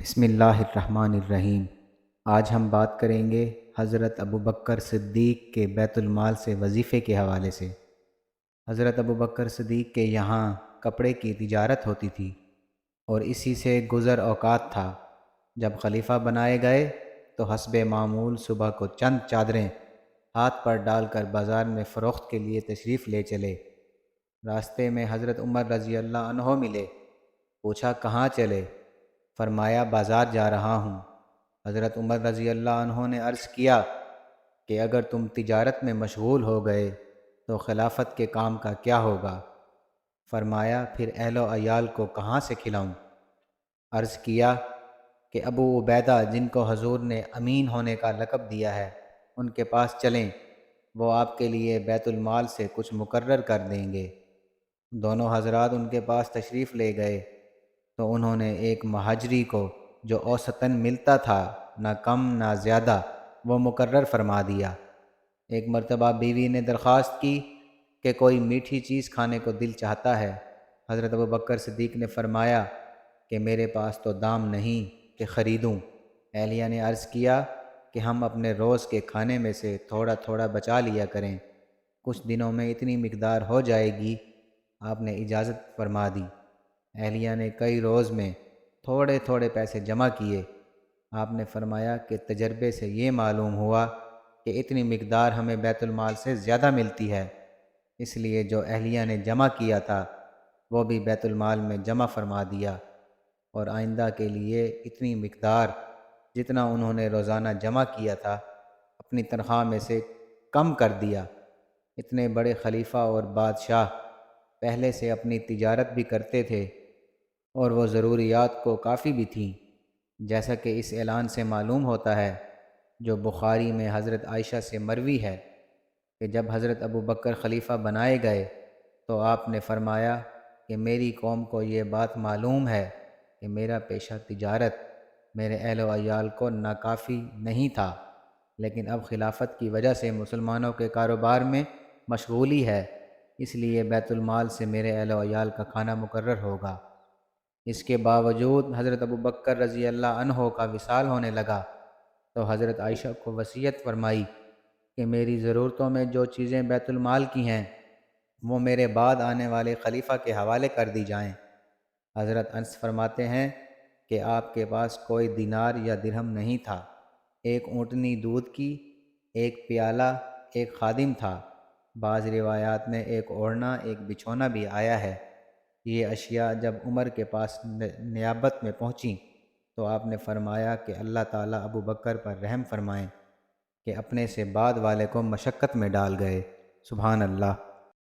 بسم اللہ الرحمن الرحیم۔ آج ہم بات کریں گے حضرت ابوبکر صدیق کے بیت المال سے وظیفے کے حوالے سے۔ حضرت ابوبکر صدیق کے یہاں کپڑے کی تجارت ہوتی تھی اور اسی سے گزر اوقات تھا۔ جب خلیفہ بنائے گئے تو حسب معمول صبح کو چند چادریں ہاتھ پر ڈال کر بازار میں فروخت کے لیے تشریف لے چلے۔ راستے میں حضرت عمر رضی اللہ عنہ ملے۔ پوچھا کہاں چلے؟ فرمایا بازار جا رہا ہوں۔ حضرت عمر رضی اللہ عنہ نے عرض کیا کہ اگر تم تجارت میں مشغول ہو گئے تو خلافت کے کام کا کیا ہوگا؟ فرمایا پھر اہل و عیال کو کہاں سے کھلاؤں؟ عرض کیا کہ ابو عبیدہ جن کو حضور نے امین ہونے کا لقب دیا ہے ان کے پاس چلیں، وہ آپ کے لیے بیت المال سے کچھ مقرر کر دیں گے۔ دونوں حضرات ان کے پاس تشریف لے گئے تو انہوں نے ایک مہاجری کو جو اوسطاً ملتا تھا، نہ کم نہ زیادہ، وہ مقرر فرما دیا۔ ایک مرتبہ بیوی نے درخواست کی کہ کوئی میٹھی چیز کھانے کو دل چاہتا ہے۔ حضرت ابوبکر صدیق نے فرمایا کہ میرے پاس تو دام نہیں کہ خریدوں۔ اہلیہ نے عرض کیا کہ ہم اپنے روز کے کھانے میں سے تھوڑا تھوڑا بچا لیا کریں، کچھ دنوں میں اتنی مقدار ہو جائے گی۔ آپ نے اجازت فرما دی۔ اہلیہ نے کئی روز میں تھوڑے تھوڑے پیسے جمع کیے۔ آپ نے فرمایا کہ تجربے سے یہ معلوم ہوا کہ اتنی مقدار ہمیں بیت المال سے زیادہ ملتی ہے، اس لیے جو اہلیہ نے جمع کیا تھا وہ بھی بیت المال میں جمع فرما دیا، اور آئندہ کے لیے اتنی مقدار جتنا انہوں نے روزانہ جمع کیا تھا اپنی تنخواہ میں سے کم کر دیا۔ اتنے بڑے خلیفہ اور بادشاہ پہلے سے اپنی تجارت بھی کرتے تھے اور وہ ضروریات کو کافی بھی تھیں، جیسا کہ اس اعلان سے معلوم ہوتا ہے جو بخاری میں حضرت عائشہ سے مروی ہے کہ جب حضرت ابوبکر خلیفہ بنائے گئے تو آپ نے فرمایا کہ میری قوم کو یہ بات معلوم ہے کہ میرا پیشہ تجارت میرے اہل و عیال کو ناکافی نہیں تھا، لیکن اب خلافت کی وجہ سے مسلمانوں کے کاروبار میں مشغولی ہے، اس لیے بیت المال سے میرے اہل و عیال کا کھانا مقرر ہوگا۔ اس کے باوجود حضرت ابوبکر رضی اللہ عنہ کا وصال ہونے لگا تو حضرت عائشہ کو وصیت فرمائی کہ میری ضرورتوں میں جو چیزیں بیت المال کی ہیں وہ میرے بعد آنے والے خلیفہ کے حوالے کر دی جائیں۔ حضرت انس فرماتے ہیں کہ آپ کے پاس کوئی دینار یا درہم نہیں تھا، ایک اونٹنی دودھ کی، ایک پیالہ، ایک خادم تھا، بعض روایات میں ایک اوڑھنا، ایک بچھونا بھی آیا ہے۔ یہ اشیاء جب عمر کے پاس نیابت میں پہنچیں تو آپ نے فرمایا کہ اللہ تعالیٰ ابوبکر پر رحم فرمائیں کہ اپنے سے بعد والے کو مشقت میں ڈال گئے۔ سبحان اللہ۔